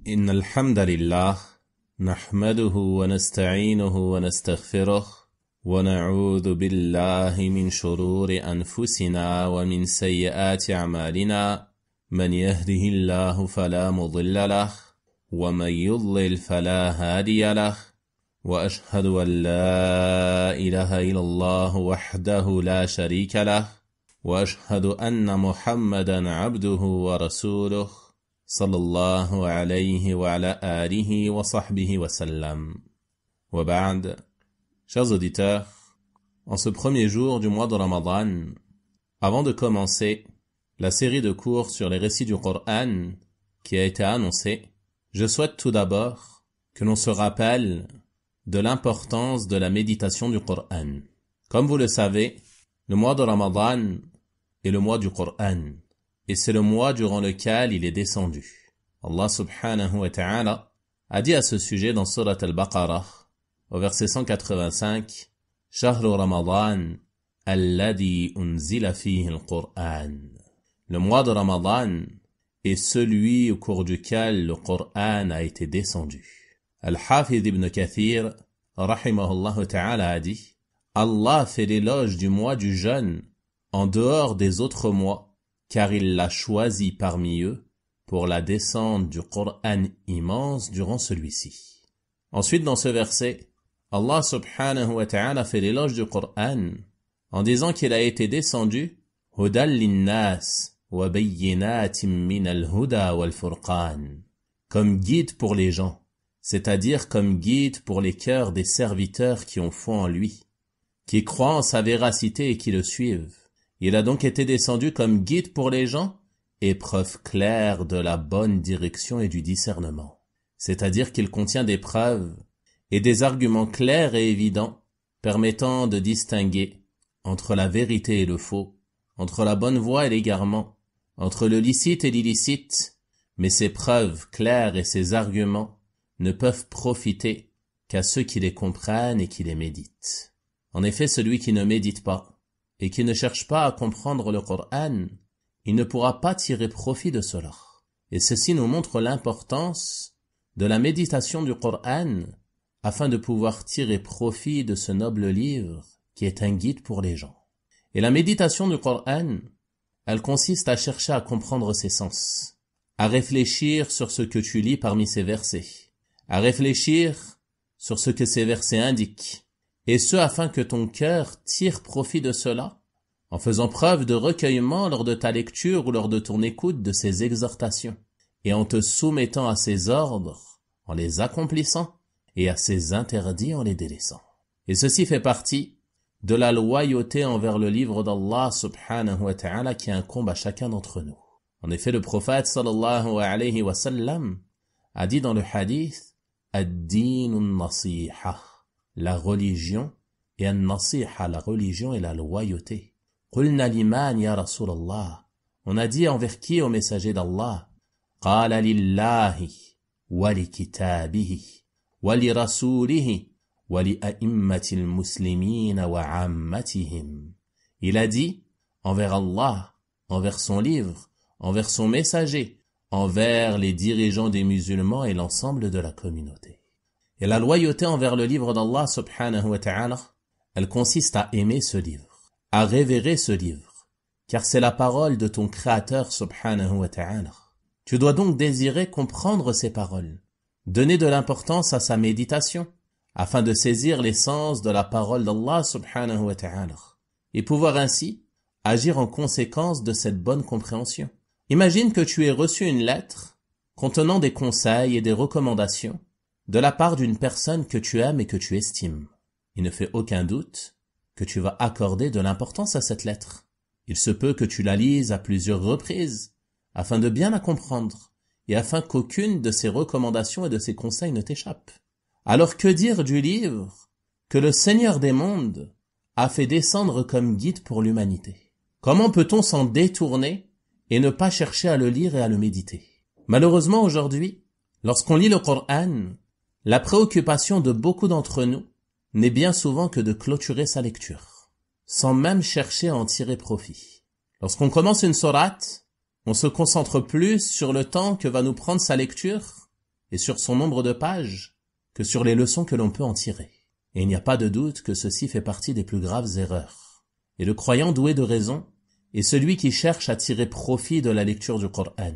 إن الحمد لله نحمده ونستعينه ونستغفره ونعوذ بالله من شرور أنفسنا ومن سيئات أعمالنا من يهده الله فلا مضل له ومن يضلل فلا هادي له وأشهد أن لا إله إلا الله وحده لا شريك له وأشهد أن محمدا عبده ورسوله صلى الله عليه وعلى آله وصحبه وسلم. وبعد, chers auditeurs, en ce premier jour du mois de Ramadan, avant de commencer la série de cours sur les récits du Coran qui a été annoncée, je souhaite tout d'abord que l'on se rappelle de l'importance de la méditation du Coran. Comme vous le savez, le mois de Ramadan est le mois du Coran, et c'est le mois durant lequel il est descendu. Allah subhanahu wa ta'ala a dit à ce sujet dans Surat al-Baqarah, au verset 185, « Shahru Ramadan, alladhi unzila fihi al-Qur'an » Le mois de Ramadan est celui au cours duquel le Coran a été descendu. Al-Hafidh ibn Kathir, rahimahullah ta'ala, a dit, « Allah fait l'éloge du mois du jeûne en dehors des autres mois, car il l'a choisi parmi eux pour la descente du Coran immense durant celui-ci. » Ensuite, dans ce verset, Allah subhanahu wa ta'ala fait l'éloge du Coran en disant qu'il a été descendu « Hudal linnas wa bayyinatim min al-huda wal-furqan » comme guide pour les gens, c'est-à-dire comme guide pour les cœurs des serviteurs qui ont foi en lui, qui croient en sa véracité et qui le suivent. Il a donc été descendu comme guide pour les gens et preuve claire de la bonne direction et du discernement. C'est-à-dire qu'il contient des preuves et des arguments clairs et évidents permettant de distinguer entre la vérité et le faux, entre la bonne voie et l'égarement, entre le licite et l'illicite, mais ces preuves claires et ces arguments ne peuvent profiter qu'à ceux qui les comprennent et qui les méditent. En effet, celui qui ne médite pas et qui ne cherche pas à comprendre le Coran, il ne pourra pas tirer profit de cela. Et ceci nous montre l'importance de la méditation du Coran afin de pouvoir tirer profit de ce noble livre qui est un guide pour les gens. Et la méditation du Coran, elle consiste à chercher à comprendre ses sens, à réfléchir sur ce que tu lis parmi ces versets, à réfléchir sur ce que ces versets indiquent, et ce afin que ton cœur tire profit de cela, en faisant preuve de recueillement lors de ta lecture ou lors de ton écoute de ces exhortations, et en te soumettant à ses ordres, en les accomplissant, et à ses interdits en les délaissant. Et ceci fait partie de la loyauté envers le livre d'Allah subhanahu wa ta'ala qui incombe à chacun d'entre nous. En effet, le prophète sallallahu alayhi wa sallam a dit dans le hadith « Ad-dinun nasiha » la religion, et an-nasiha, la religion et la loyauté. Qulna liman ya Rasulallah. On a dit envers qui au messager d'Allah? Qala lillahi, wa li kitabihi, wa li rasulihi, wa li a'immatil muslimina wa ammatihim. Il a dit envers Allah, envers son livre, envers son messager, envers les dirigeants des musulmans et l'ensemble de la communauté. Et la loyauté envers le livre d'Allah subhanahu wa ta'ala, elle consiste à aimer ce livre, à révérer ce livre, car c'est la parole de ton Créateur subhanahu wa ta'ala. Tu dois donc désirer comprendre ces paroles, donner de l'importance à sa méditation, afin de saisir l'essence de la parole d'Allah subhanahu wa ta'ala, et pouvoir ainsi agir en conséquence de cette bonne compréhension. Imagine que tu aies reçu une lettre contenant des conseils et des recommandations de la part d'une personne que tu aimes et que tu estimes. Il ne fait aucun doute que tu vas accorder de l'importance à cette lettre. Il se peut que tu la lises à plusieurs reprises afin de bien la comprendre et afin qu'aucune de ces recommandations et de ces conseils ne t'échappe. Alors que dire du livre que le Seigneur des mondes a fait descendre comme guide pour l'humanité? Comment peut-on s'en détourner et ne pas chercher à le lire et à le méditer? Malheureusement aujourd'hui, lorsqu'on lit le Coran, la préoccupation de beaucoup d'entre nous n'est bien souvent que de clôturer sa lecture, sans même chercher à en tirer profit. Lorsqu'on commence une sourate, on se concentre plus sur le temps que va nous prendre sa lecture et sur son nombre de pages que sur les leçons que l'on peut en tirer. Et il n'y a pas de doute que ceci fait partie des plus graves erreurs. Et le croyant doué de raison est celui qui cherche à tirer profit de la lecture du Coran.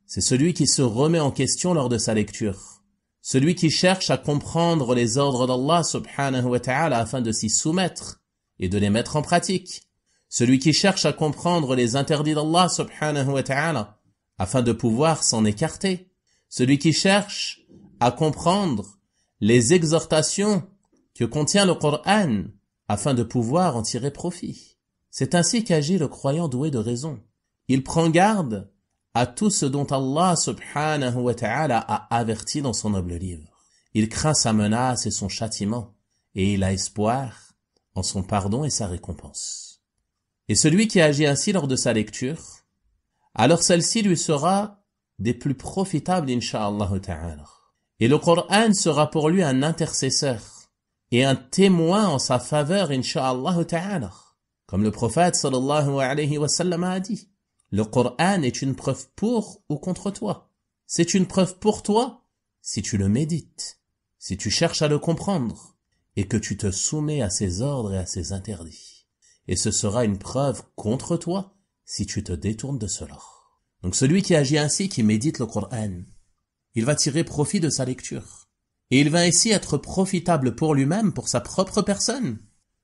C'est celui qui se remet en question lors de sa lecture. Celui qui cherche à comprendre les ordres d'Allah subhanahu wa ta'ala afin de s'y soumettre et de les mettre en pratique. Celui qui cherche à comprendre les interdits d'Allah subhanahu wa ta'ala afin de pouvoir s'en écarter. Celui qui cherche à comprendre les exhortations que contient le Coran afin de pouvoir en tirer profit. C'est ainsi qu'agit le croyant doué de raison. Il prend garde à tout ce dont Allah subhanahu wa ta'ala a averti dans son noble livre. Il craint sa menace et son châtiment, et il a espoir en son pardon et sa récompense. Et celui qui agit ainsi lors de sa lecture, alors celle-ci lui sera des plus profitables, incha'Allah ta'ala. Et le Coran sera pour lui un intercesseur et un témoin en sa faveur, incha'Allah ta'ala. Comme le prophète sallallahu alayhi wa sallam a dit, le Coran est une preuve pour ou contre toi. C'est une preuve pour toi si tu le médites, si tu cherches à le comprendre et que tu te soumets à ses ordres et à ses interdits. Et ce sera une preuve contre toi si tu te détournes de cela. Donc celui qui agit ainsi, qui médite le Coran, il va tirer profit de sa lecture. Et il va ainsi être profitable pour lui-même, pour sa propre personne,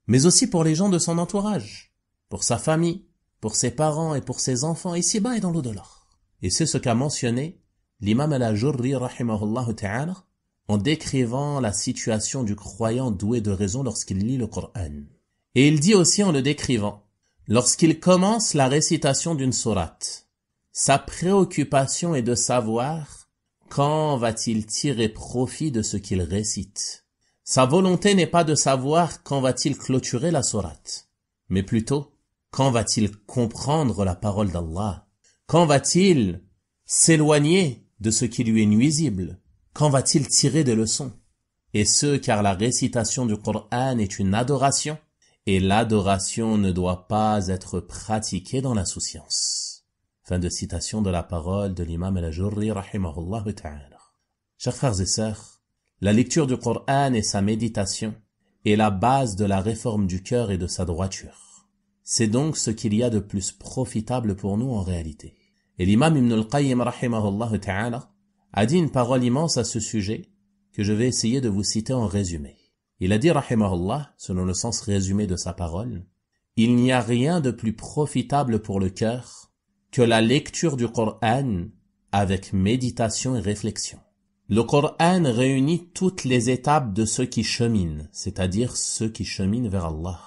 mais aussi pour les gens de son entourage, pour sa famille, pour ses parents et pour ses enfants, ici-bas et dans l'au-delà. Et c'est ce qu'a mentionné l'imam al-Ajurri, rahimahullah ta'ala, en décrivant la situation du croyant doué de raison lorsqu'il lit le Coran. Et il dit aussi en le décrivant, lorsqu'il commence la récitation d'une sourate, sa préoccupation est de savoir quand va-t-il tirer profit de ce qu'il récite. Sa volonté n'est pas de savoir quand va-t-il clôturer la sourate, mais plutôt quand va-t-il comprendre la parole d'Allah? Quand va-t-il s'éloigner de ce qui lui est nuisible? Quand va-t-il tirer des leçons? Et ce, car la récitation du Coran est une adoration, et l'adoration ne doit pas être pratiquée dans l'insouciance. Fin de citation de la parole de l'imam al-Ajurri, rahimahullah ta'ala. Chers frères et sœurs, la lecture du Coran et sa méditation est la base de la réforme du cœur et de sa droiture. C'est donc ce qu'il y a de plus profitable pour nous en réalité. Et l'imam Ibn al-Qayyim rahimahullah ta'ala a dit une parole immense à ce sujet que je vais essayer de vous citer en résumé. Il a dit rahimahullah, selon le sens résumé de sa parole, « Il n'y a rien de plus profitable pour le cœur que la lecture du Coran avec méditation et réflexion. Le Coran réunit toutes les étapes de ceux qui cheminent, c'est-à-dire ceux qui cheminent vers Allah.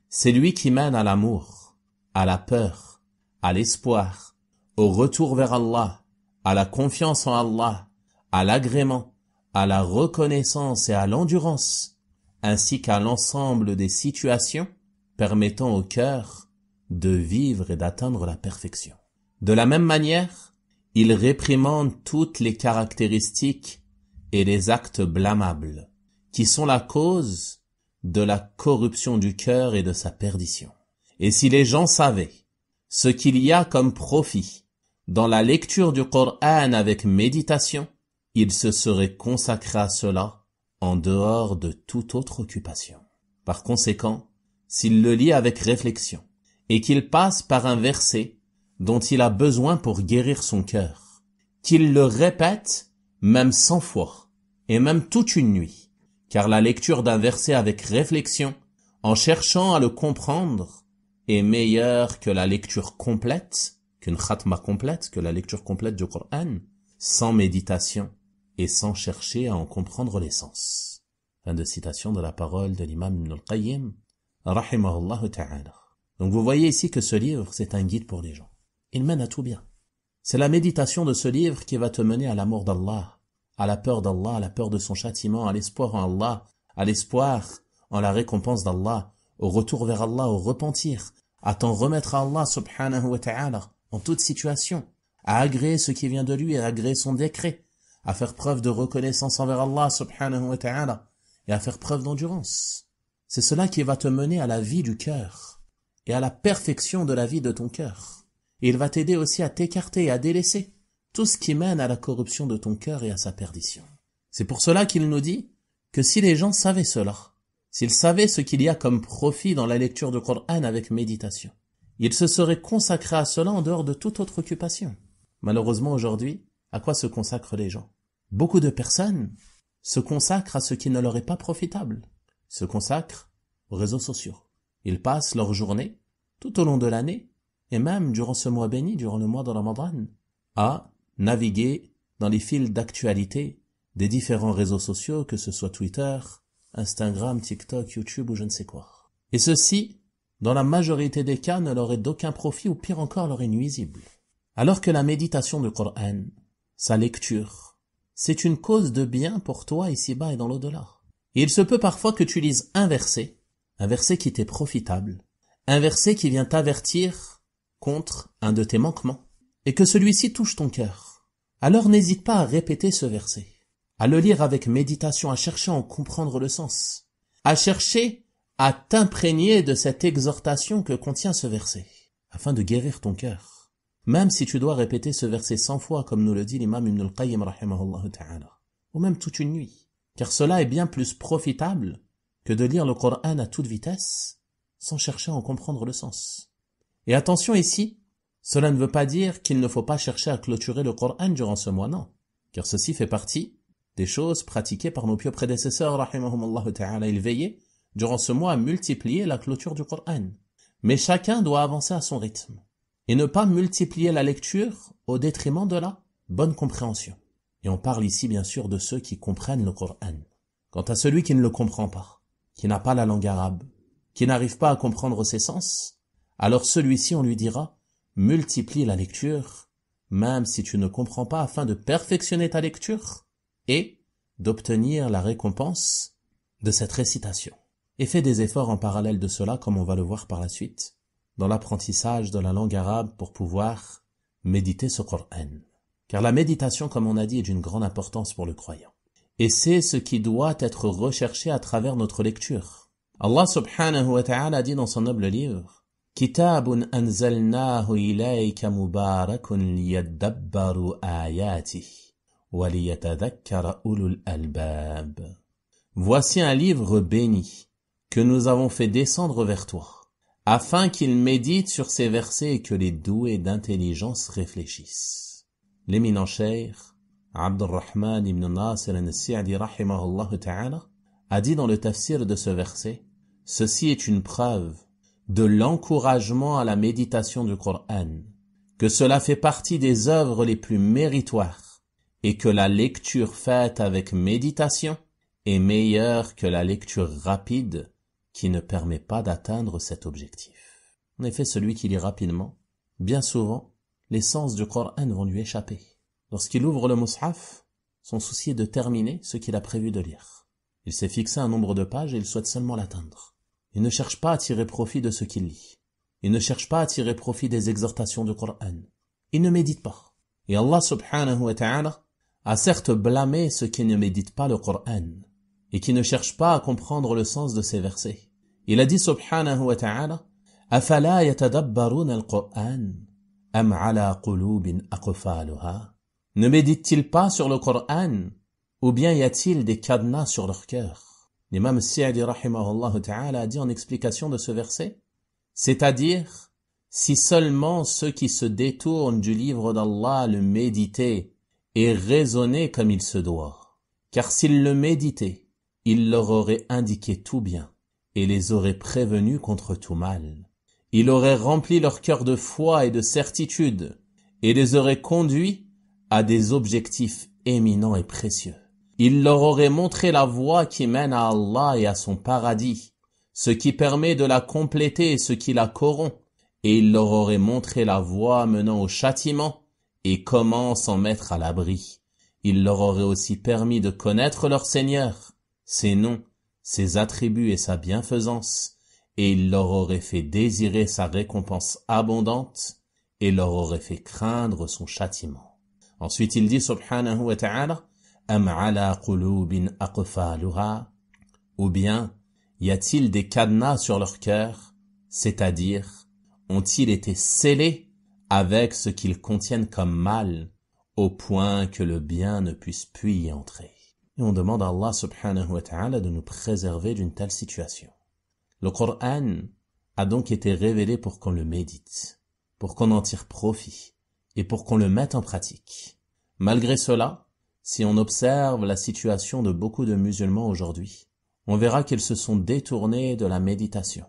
C'est lui qui mène à l'amour, à la peur, à l'espoir, au retour vers Allah, à la confiance en Allah, à l'agrément, à la reconnaissance et à l'endurance, ainsi qu'à l'ensemble des situations permettant au cœur de vivre et d'atteindre la perfection. De la même manière, il réprimande toutes les caractéristiques et les actes blâmables qui sont la cause de la corruption du cœur et de sa perdition. Et si les gens savaient ce qu'il y a comme profit dans la lecture du Coran avec méditation, ils se seraient consacrés à cela en dehors de toute autre occupation. Par conséquent, s'il le lit avec réflexion et qu'il passe par un verset dont il a besoin pour guérir son cœur, qu'il le répète même 100 fois et même toute une nuit, car la lecture d'un verset avec réflexion, en cherchant à le comprendre, est meilleure que la lecture complète, qu'une khatma complète, que la lecture complète du Coran, sans méditation et sans chercher à en comprendre l'essence. Fin de citation de la parole de l'imam Ibn al-Qayyim, rahimahullah ta'ala. Donc vous voyez ici que ce livre, c'est un guide pour les gens. Il mène à tout bien. C'est la méditation de ce livre qui va te mener à l'amour d'Allah, à la peur d'Allah, à la peur de son châtiment, à l'espoir en Allah, à l'espoir en la récompense d'Allah, au retour vers Allah, au repentir, à t'en remettre à Allah subhanahu wa ta'ala, en toute situation, à agréer ce qui vient de lui et à agréer son décret, à faire preuve de reconnaissance envers Allah subhanahu wa ta'ala et à faire preuve d'endurance. C'est cela qui va te mener à la vie du cœur et à la perfection de la vie de ton cœur. Et il va t'aider aussi à t'écarter et à délaisser tout ce qui mène à la corruption de ton cœur et à sa perdition. C'est pour cela qu'il nous dit que si les gens savaient cela, s'ils savaient ce qu'il y a comme profit dans la lecture du Coran avec méditation, ils se seraient consacrés à cela en dehors de toute autre occupation. Malheureusement aujourd'hui, à quoi se consacrent les gens? Beaucoup de personnes se consacrent à ce qui ne leur est pas profitable, se consacrent aux réseaux sociaux. Ils passent leur journée, tout au long de l'année, et même durant ce mois béni, durant le mois de Ramadan, à naviguer dans les fils d'actualité des différents réseaux sociaux, que ce soit Twitter, Instagram, TikTok, YouTube ou je ne sais quoi. Et ceci, dans la majorité des cas, ne leur est d'aucun profit ou pire encore leur est nuisible. Alors que la méditation du Coran, sa lecture, c'est une cause de bien pour toi ici-bas et dans l'au-delà. Et il se peut parfois que tu lises un verset qui t'est profitable, un verset qui vient t'avertir contre un de tes manquements, et que celui-ci touche ton cœur. Alors n'hésite pas à répéter ce verset, à le lire avec méditation, à chercher à en comprendre le sens, à chercher à t'imprégner de cette exhortation que contient ce verset, afin de guérir ton cœur. Même si tu dois répéter ce verset 100 fois, comme nous le dit l'imam Ibn al-Qayyim rahimahullah ta'ala, ou même toute une nuit, car cela est bien plus profitable que de lire le Coran à toute vitesse, sans chercher à en comprendre le sens. Et attention ici, cela ne veut pas dire qu'il ne faut pas chercher à clôturer le Coran durant ce mois, non, car ceci fait partie des choses pratiquées par nos pieux prédécesseurs, rahimahumullah ta'ala. Ils veillaient durant ce mois à multiplier la clôture du Coran. Mais chacun doit avancer à son rythme, et ne pas multiplier la lecture au détriment de la bonne compréhension. Et on parle ici bien sûr de ceux qui comprennent le Coran. Quant à celui qui ne le comprend pas, qui n'a pas la langue arabe, qui n'arrive pas à comprendre ses sens, alors celui-ci on lui dira, multiplie la lecture, même si tu ne comprends pas, afin de perfectionner ta lecture et d'obtenir la récompense de cette récitation. Et fais des efforts en parallèle de cela, comme on va le voir par la suite, dans l'apprentissage de la langue arabe pour pouvoir méditer ce Coran. Car la méditation, comme on a dit, est d'une grande importance pour le croyant. Et c'est ce qui doit être recherché à travers notre lecture. Allah subhanahu wa ta'ala dit dans son noble livre, Kitabun anzalnahu ilayka mubarakun liyadabbaru ayatihi wa liyatadhakkara ulul albab. Voici un livre béni que nous avons fait descendre vers toi, afin qu'il médite sur ces versets et que les doués d'intelligence réfléchissent. L'éminent cheikh Abdurrahman ibn Nasir al-Sa'di rahimahullah ta'ala a dit dans le tafsir de ce verset, ceci est une preuve de l'encouragement à la méditation du Coran, que cela fait partie des œuvres les plus méritoires et que la lecture faite avec méditation est meilleure que la lecture rapide qui ne permet pas d'atteindre cet objectif. En effet, celui qui lit rapidement, bien souvent, les sens du Coran vont lui échapper. Lorsqu'il ouvre le mushaf, son souci est de terminer ce qu'il a prévu de lire. Il s'est fixé un nombre de pages et il souhaite seulement l'atteindre. Il ne cherche pas à tirer profit de ce qu'il lit. Il ne cherche pas à tirer profit des exhortations du Coran. Il ne médite pas. Et Allah subhanahu wa ta'ala a certes blâmé ceux qui ne méditent pas le Coran et qui ne cherchent pas à comprendre le sens de ces versets. Il a dit subhanahu wa ta'ala, أَفَلَا يَتَدَبَّرُونَ الْقُرْآنَ أَمْ عَلَى قُلُوبٍ أَقْفَالُهَا. Ne méditent-ils pas sur le Coran, ou bien y a-t-il des cadenas sur leur cœur? L'imam Sa'di rahimahullah ta'ala a dit en explication de ce verset, c'est-à-dire, si seulement ceux qui se détournent du livre d'Allah le méditaient et raisonnaient comme il se doit, car s'ils le méditaient, il leur aurait indiqué tout bien et les aurait prévenus contre tout mal. Il aurait rempli leur cœur de foi et de certitude et les aurait conduits à des objectifs éminents et précieux. Il leur aurait montré la voie qui mène à Allah et à son paradis, ce qui permet de la compléter et ce qui la corrompt, et il leur aurait montré la voie menant au châtiment et comment s'en mettre à l'abri. Il leur aurait aussi permis de connaître leur Seigneur, ses noms, ses attributs et sa bienfaisance, et il leur aurait fait désirer sa récompense abondante et leur aurait fait craindre son châtiment. Ensuite il dit subhanahu wa ta'ala, Am ala qulubin aqfaluha, ou bien y a-t-il des cadenas sur leur cœur, c'est-à-dire ont-ils été scellés avec ce qu'ils contiennent comme mal, au point que le bien ne puisse plus y entrer. Et on demande à Allah subhanahu wa ta'ala de nous préserver d'une telle situation. Le Coran a donc été révélé pour qu'on le médite, pour qu'on en tire profit et pour qu'on le mette en pratique. Malgré cela, si on observe la situation de beaucoup de musulmans aujourd'hui, on verra qu'ils se sont détournés de la méditation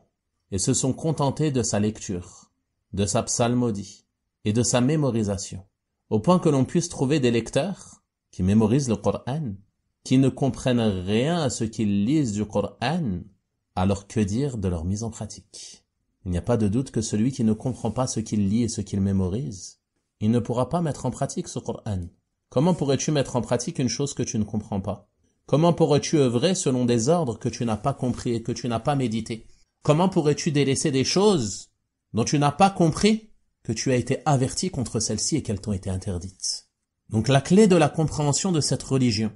et se sont contentés de sa lecture, de sa psalmodie et de sa mémorisation, au point que l'on puisse trouver des lecteurs qui mémorisent le Coran, qui ne comprennent rien à ce qu'ils lisent du Coran, alors que dire de leur mise en pratique? Il n'y a pas de doute que celui qui ne comprend pas ce qu'il lit et ce qu'il mémorise, il ne pourra pas mettre en pratique ce Coran. Comment pourrais-tu mettre en pratique une chose que tu ne comprends pas? Comment pourrais-tu œuvrer selon des ordres que tu n'as pas compris et que tu n'as pas médité? Comment pourrais-tu délaisser des choses dont tu n'as pas compris que tu as été averti contre celles-ci et qu'elles t'ont été interdites? Donc la clé de la compréhension de cette religion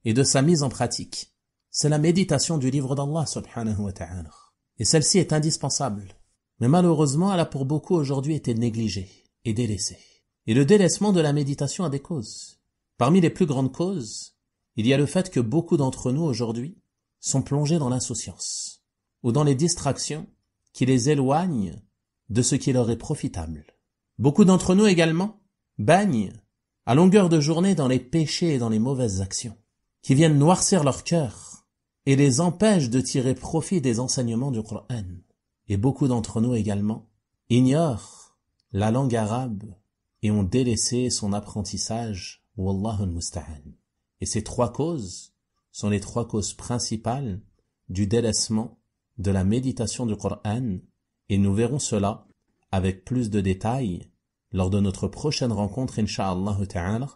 et de sa mise en pratique, c'est la méditation du livre d'Allah subhanahu wa ta'ala. Et celle-ci est indispensable. Mais malheureusement, elle a pour beaucoup aujourd'hui été négligée et délaissée. Et le délaissement de la méditation a des causes. Parmi les plus grandes causes, il y a le fait que beaucoup d'entre nous aujourd'hui sont plongés dans l'insouciance ou dans les distractions qui les éloignent de ce qui leur est profitable. Beaucoup d'entre nous également baignent à longueur de journée dans les péchés et dans les mauvaises actions qui viennent noircir leur cœur et les empêchent de tirer profit des enseignements du Coran. Et beaucoup d'entre nous également ignorent la langue arabe et ont délaissé son apprentissage. Wallahu al-musta'an. Et ces trois causes sont les trois causes principales du délaissement de la méditation du Coran, et nous verrons cela avec plus de détails lors de notre prochaine rencontre, incha'Allah ta'ala,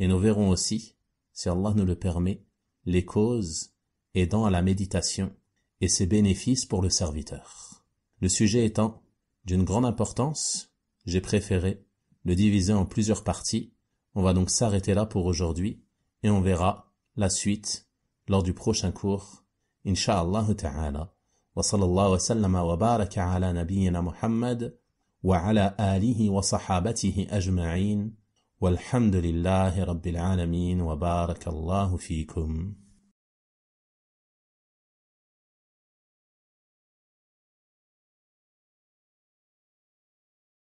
et nous verrons aussi, si Allah nous le permet, les causes aidant à la méditation et ses bénéfices pour le serviteur. Le sujet étant d'une grande importance, j'ai préféré le diviser en plusieurs parties. On va donc s'arrêter là pour aujourd'hui et on verra la suite lors du prochain cours, incha'Allah ta'ala. Wa sallallahu wa sallama wa baraka ala nabiyyina Muhammad wa ala alihi wa sahabatihi ajma'in walhamdulillahi rabbil alamin wa barakallahu fikum.